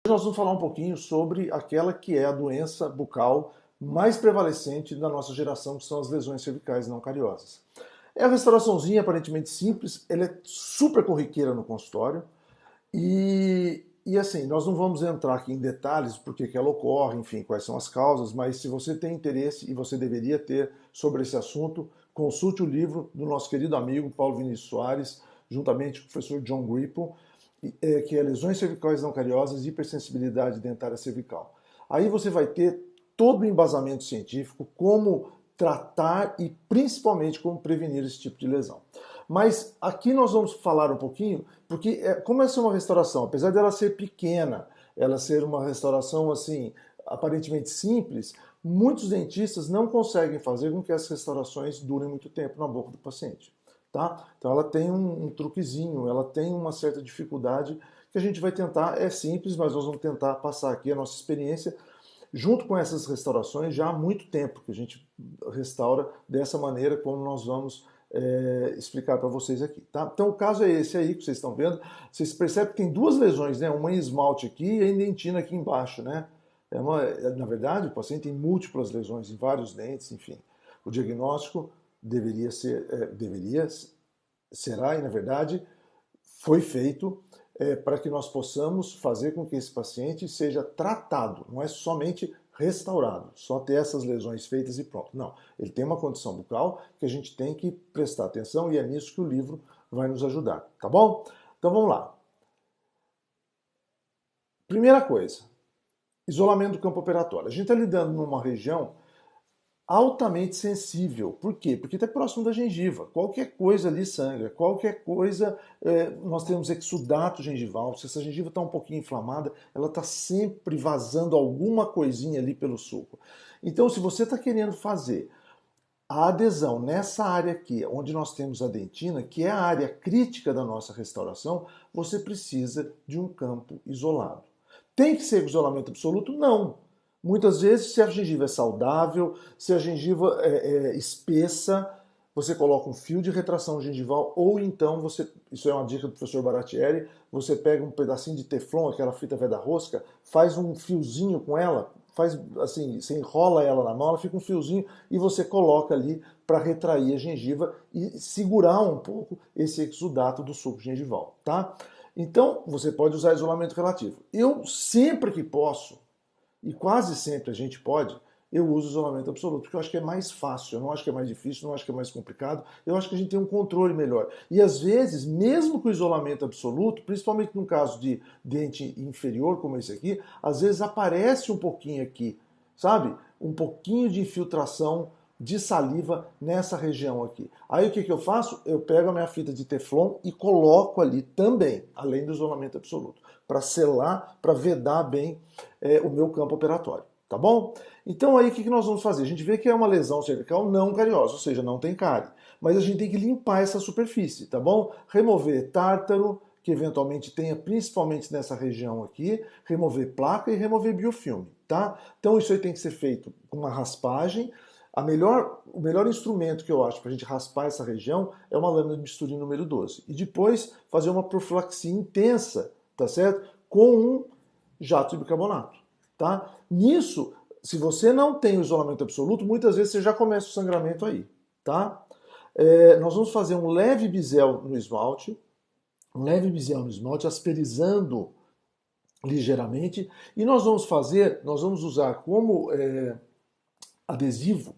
Nós vamos falar um pouquinho sobre aquela que é a doença bucal mais prevalecente da nossa geração, que são as lesões cervicais não cariosas. É uma restauraçãozinha aparentemente simples, ela é super corriqueira no consultório e assim, nós não vamos entrar aqui em detalhes porque que ela ocorre, enfim, quais são as causas, mas se você tem interesse, e você deveria ter, sobre esse assunto, consulte o livro do nosso querido amigo Paulo Vinícius Soares, juntamente com o professor John Grippo, que é Lesões Cervicais Não Cariosas e Hipersensibilidade Dentária Cervical. Aí você vai ter todo o embasamento científico, como tratar e principalmente como prevenir esse tipo de lesão. Mas aqui nós vamos falar um pouquinho, porque como essa é uma restauração, apesar dela ser pequena, ela ser uma restauração assim, aparentemente simples, muitos dentistas não conseguem fazer com que as restaurações durem muito tempo na boca do paciente. Tá? Então ela tem um truquezinho, ela tem uma certa dificuldade que a gente vai tentar, é simples, mas nós vamos tentar passar aqui a nossa experiência junto com essas restaurações já há muito tempo que a gente restaura dessa maneira como nós vamos explicar para vocês aqui. Tá? Então o caso é esse aí que vocês estão vendo. Vocês percebem que tem duas lesões, né? Uma em esmalte aqui e em dentina aqui embaixo. Né? Na verdade, o paciente tem múltiplas lesões em vários dentes, enfim. O diagnóstico será e na verdade foi feito para que nós possamos fazer com que esse paciente seja tratado, não é somente restaurado, só ter essas lesões feitas e pronto. Não, ele tem uma condição bucal que a gente tem que prestar atenção e é nisso que o livro vai nos ajudar, tá bom? Então vamos lá. Primeira coisa, isolamento do campo operatório. A gente está lidando numa região altamente sensível. Por quê? Porque está próximo da gengiva. Qualquer coisa ali sangra, qualquer coisa, nós temos exudato gengival. Se essa gengiva está um pouquinho inflamada, ela está sempre vazando alguma coisinha ali pelo suco. Então, se você está querendo fazer a adesão nessa área aqui, onde nós temos a dentina, que é a área crítica da nossa restauração, você precisa de um campo isolado. Tem que ser isolamento absoluto? Não. Muitas vezes, se a gengiva é saudável, se a gengiva é espessa, você coloca um fio de retração gengival ou então você, isso é uma dica do professor Baratieri, você pega um pedacinho de teflon, aquela fita velha rosca, faz um fiozinho com ela, faz assim, você enrola ela na mão, ela fica um fiozinho e você coloca ali para retrair a gengiva e segurar um pouco esse exudato do suco gengival, tá? Então, você pode usar isolamento relativo. Eu sempre que posso, e quase sempre a gente pode, eu uso isolamento absoluto, porque eu acho que é mais fácil, eu não acho que é mais difícil, não acho que é mais complicado, eu acho que a gente tem um controle melhor. E às vezes, mesmo com isolamento absoluto, principalmente no caso de dente inferior, como esse aqui, às vezes aparece um pouquinho aqui, sabe? Um pouquinho de infiltração de saliva nessa região aqui. Aí o que eu faço? Eu pego a minha fita de teflon e coloco ali também, além do isolamento absoluto, para selar, para vedar bem o meu campo operatório, tá bom? Então aí o que nós vamos fazer? A gente vê que é uma lesão cervical não cariosa, ou seja, não tem cárie, mas a gente tem que limpar essa superfície, tá bom? Remover tártaro, que eventualmente tenha principalmente nessa região aqui, remover placa e remover biofilme, tá? Então isso aí tem que ser feito com uma raspagem. O melhor instrumento que eu acho para a gente raspar essa região é uma lâmina de bisturi número 12. E depois fazer uma profilaxia intensa, tá certo? Com um jato de bicarbonato, tá? Nisso, se você não tem o isolamento absoluto, muitas vezes você já começa o sangramento aí, tá? Nós vamos fazer um leve bisel no esmalte, asperizando ligeiramente, e nós vamos usar como adesivo,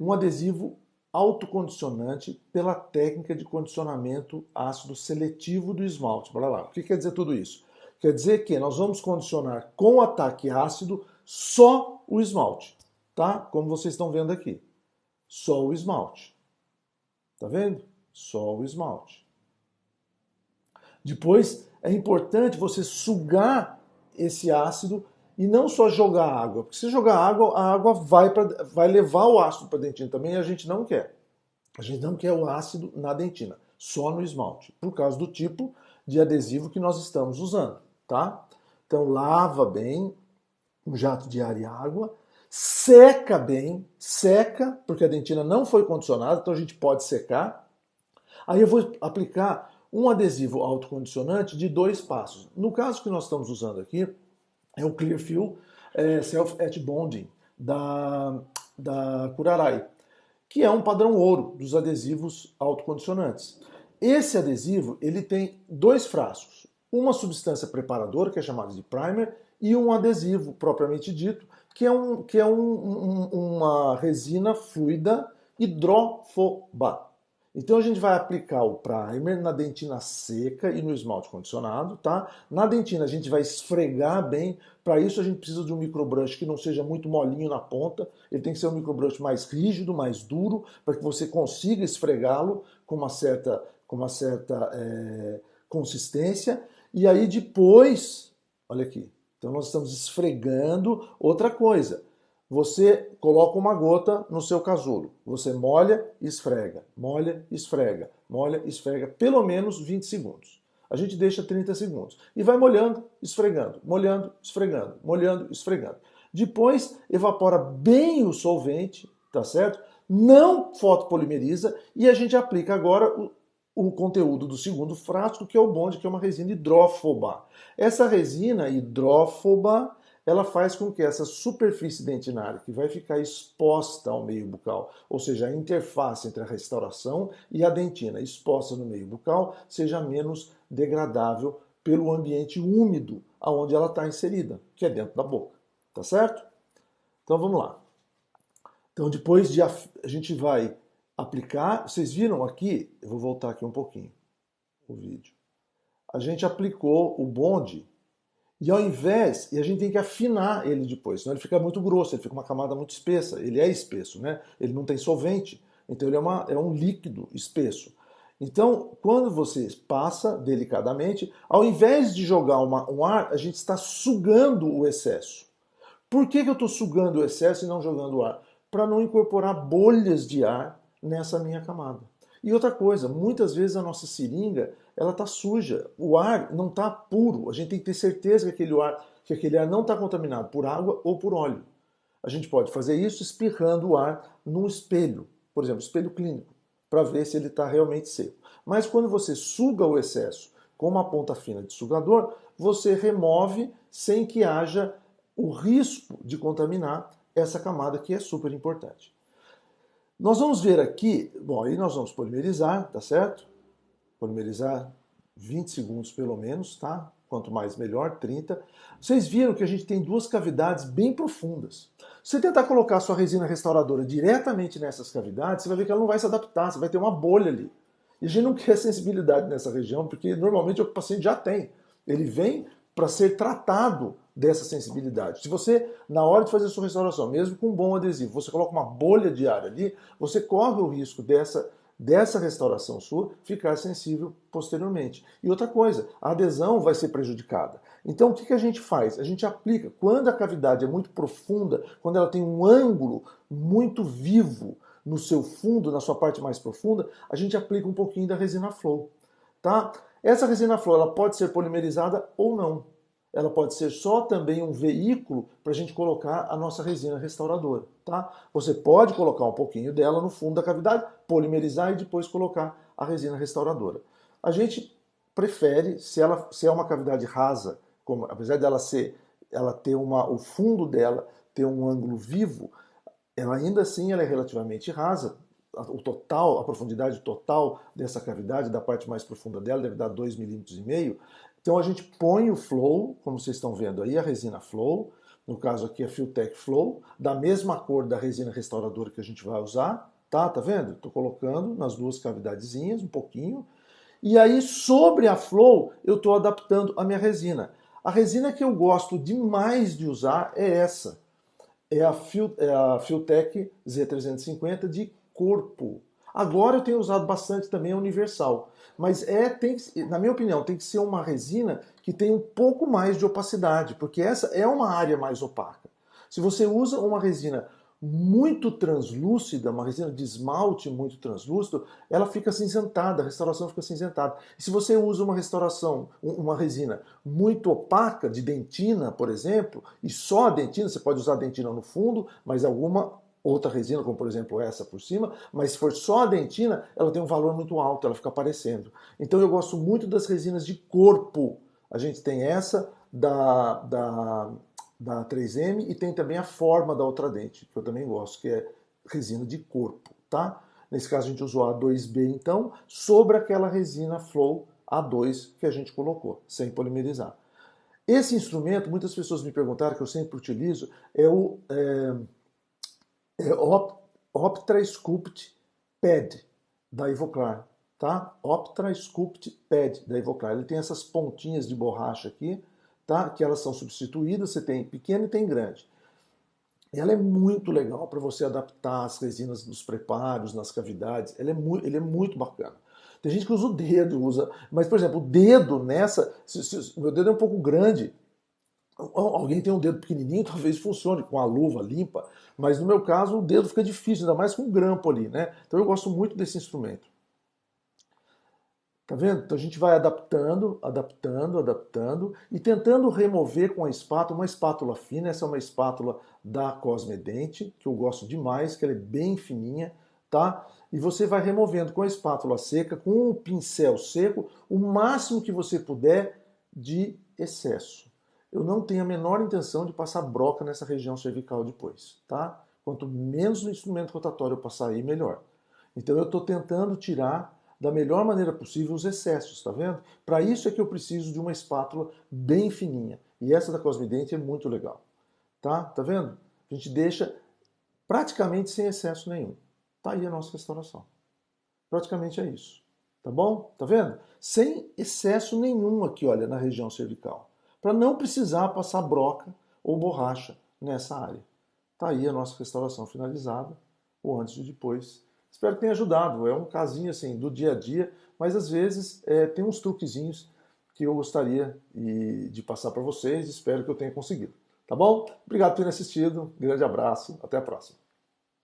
um adesivo autocondicionante pela técnica de condicionamento ácido seletivo do esmalte. Bora lá. O que quer dizer tudo isso? Quer dizer que nós vamos condicionar com ataque ácido só o esmalte, tá? Como vocês estão vendo aqui. Só o esmalte. Tá vendo? Só o esmalte. Depois é importante você sugar esse ácido e não só jogar água, porque se jogar água, a água vai levar o ácido para a dentina também e a gente não quer. A gente não quer o ácido na dentina, só no esmalte, por causa do tipo de adesivo que nós estamos usando, tá? Então lava bem, um jato de ar e água, seca bem, seca, porque a dentina não foi condicionada, então a gente pode secar. Aí eu vou aplicar um adesivo autocondicionante de 2 passos. No caso que nós estamos usando aqui, é o Clearfield Self-Etch Bonding da Curaray, que é um padrão ouro dos adesivos autocondicionantes. Esse adesivo ele tem dois frascos, uma substância preparadora, que é chamada de primer, e um adesivo propriamente dito, uma resina fluida hidrófoba. Então a gente vai aplicar o primer na dentina seca e no esmalte condicionado, tá? Na dentina a gente vai esfregar bem. Para isso a gente precisa de um microbrush que não seja muito molinho na ponta. Ele tem que ser um microbrush mais rígido, mais duro, para que você consiga esfregá-lo com uma certa consistência. E aí depois, olha aqui. Então nós estamos esfregando. Outra coisa, você coloca uma gota no seu casulo. Você molha e esfrega, molha e esfrega, molha e esfrega, pelo menos 20 segundos. A gente deixa 30 segundos. E vai molhando, esfregando, molhando, esfregando, molhando, esfregando. Depois evapora bem o solvente, tá certo? Não fotopolimeriza e a gente aplica agora o conteúdo do segundo frasco, que é o bonde, que é uma resina hidrófoba. Essa resina hidrófoba, ela faz com que essa superfície dentinária, que vai ficar exposta ao meio bucal, ou seja, a interface entre a restauração e a dentina exposta no meio bucal, seja menos degradável pelo ambiente úmido aonde ela está inserida, que é dentro da boca. Tá certo? Então vamos lá. Então depois a gente vai aplicar, vocês viram aqui, eu vou voltar aqui um pouquinho o vídeo. A gente aplicou o bonde e a gente tem que afinar ele depois, senão ele fica muito grosso, ele fica uma camada muito espessa, ele é espesso, né? Ele não tem solvente, então ele é um líquido espesso. Então, quando você passa delicadamente, ao invés de jogar um ar, a gente está sugando o excesso. Por que eu estou sugando o excesso e não jogando o ar? Para não incorporar bolhas de ar nessa minha camada. E outra coisa, muitas vezes a nossa seringa ela está suja, o ar não está puro. A gente tem que ter certeza que aquele ar não está contaminado por água ou por óleo. A gente pode fazer isso espirrando o ar num espelho, por exemplo, espelho clínico, para ver se ele está realmente seco. Mas quando você suga o excesso com uma ponta fina de sugador, você remove sem que haja o risco de contaminar essa camada que é super importante. Nós vamos ver aqui, bom, aí nós vamos polimerizar, tá certo? Polimerizar 20 segundos pelo menos, tá? Quanto mais melhor, 30. Vocês viram que a gente tem duas cavidades bem profundas. Se você tentar colocar a sua resina restauradora diretamente nessas cavidades, você vai ver que ela não vai se adaptar, você vai ter uma bolha ali. E a gente não quer sensibilidade nessa região, porque normalmente o paciente já tem. Ele vem para ser tratado dessa sensibilidade. Se você, na hora de fazer a sua restauração, mesmo com um bom adesivo, você coloca uma bolha de ar ali, você corre o risco dessa restauração sua ficar sensível posteriormente. E outra coisa, a adesão vai ser prejudicada. Então o que a gente faz? A gente aplica, quando a cavidade é muito profunda, quando ela tem um ângulo muito vivo no seu fundo, na sua parte mais profunda, a gente aplica um pouquinho da resina Flow. Tá? Essa resina Flow ela pode ser polimerizada ou não. Ela pode ser só também um veículo para a gente colocar a nossa resina restauradora. Tá? Você pode colocar um pouquinho dela no fundo da cavidade, polimerizar e depois colocar a resina restauradora. A gente prefere, se é uma cavidade rasa, apesar dela ter o fundo dela ter um ângulo vivo, ela ainda assim ela é relativamente rasa. A profundidade total dessa cavidade, da parte mais profunda dela, deve dar 2,5 milímetros. Então a gente põe o Flow, como vocês estão vendo aí, a resina Flow, no caso aqui a Filtech Flow, da mesma cor da resina restauradora que a gente vai usar, tá vendo? Estou colocando nas duas cavidadezinhas um pouquinho, e aí sobre a Flow eu estou adaptando a minha resina. A resina que eu gosto demais de usar é essa, é a Filtech Z350 de corpo. Agora eu tenho usado bastante também a Universal, mas na minha opinião, tem que ser uma resina que tem um pouco mais de opacidade, porque essa é uma área mais opaca. Se você usa uma resina muito translúcida, uma resina de esmalte muito translúcido, ela fica acinzentada, a restauração fica acinzentada. E se você usa uma resina muito opaca, de dentina, por exemplo, e só a dentina, você pode usar a dentina no fundo, mas alguma outra resina, como por exemplo essa por cima, mas se for só a dentina, ela tem um valor muito alto, ela fica aparecendo. Então eu gosto muito das resinas de corpo. A gente tem essa, da, da, da 3M e tem também a forma da Ultradente, que eu também gosto, que é resina de corpo, tá? Nesse caso a gente usou a A2B então, sobre aquela resina Flow A2 que a gente colocou, sem polimerizar. Esse instrumento, muitas pessoas me perguntaram, que eu sempre utilizo, é o Optra Sculpt Pad da Ivoclar, tá? Optra Sculpt Pad da Ivoclar. Ele tem essas pontinhas de borracha aqui, tá? Que elas são substituídas, você tem pequeno e tem grande. Ela é muito legal para você adaptar as resinas nos preparos, nas cavidades. Ele é muito bacana. Tem gente que usa o dedo, mas por exemplo, o dedo nessa, o meu dedo é um pouco grande, alguém tem um dedo pequenininho, talvez funcione com a luva limpa, mas no meu caso o dedo fica difícil, ainda mais com um grampo ali, né? Então eu gosto muito desse instrumento. Tá vendo? Então a gente vai adaptando, adaptando, adaptando e tentando remover com a espátula, uma espátula fina, essa é uma espátula da Cosmedente, que eu gosto demais, que ela é bem fininha, tá? E você vai removendo com a espátula seca, com o pincel seco, o máximo que você puder de excesso. Eu não tenho a menor intenção de passar broca nessa região cervical depois, tá? Quanto menos no instrumento rotatório eu passar aí, melhor. Então eu estou tentando tirar da melhor maneira possível os excessos, tá vendo? Para isso é que eu preciso de uma espátula bem fininha. E essa da Cosmedente é muito legal, tá? Tá vendo? A gente deixa praticamente sem excesso nenhum. Tá aí a nossa restauração. Praticamente é isso. Tá bom? Tá vendo? Sem excesso nenhum aqui, olha, na região cervical. Para não precisar passar broca ou borracha nessa área. Tá aí a nossa restauração finalizada, o antes e depois. Espero que tenha ajudado. É um casinho assim do dia a dia, mas às vezes tem uns truquezinhos que eu gostaria de passar para vocês. Espero que eu tenha conseguido. Tá bom? Obrigado por terem assistido. Grande abraço. Até a próxima.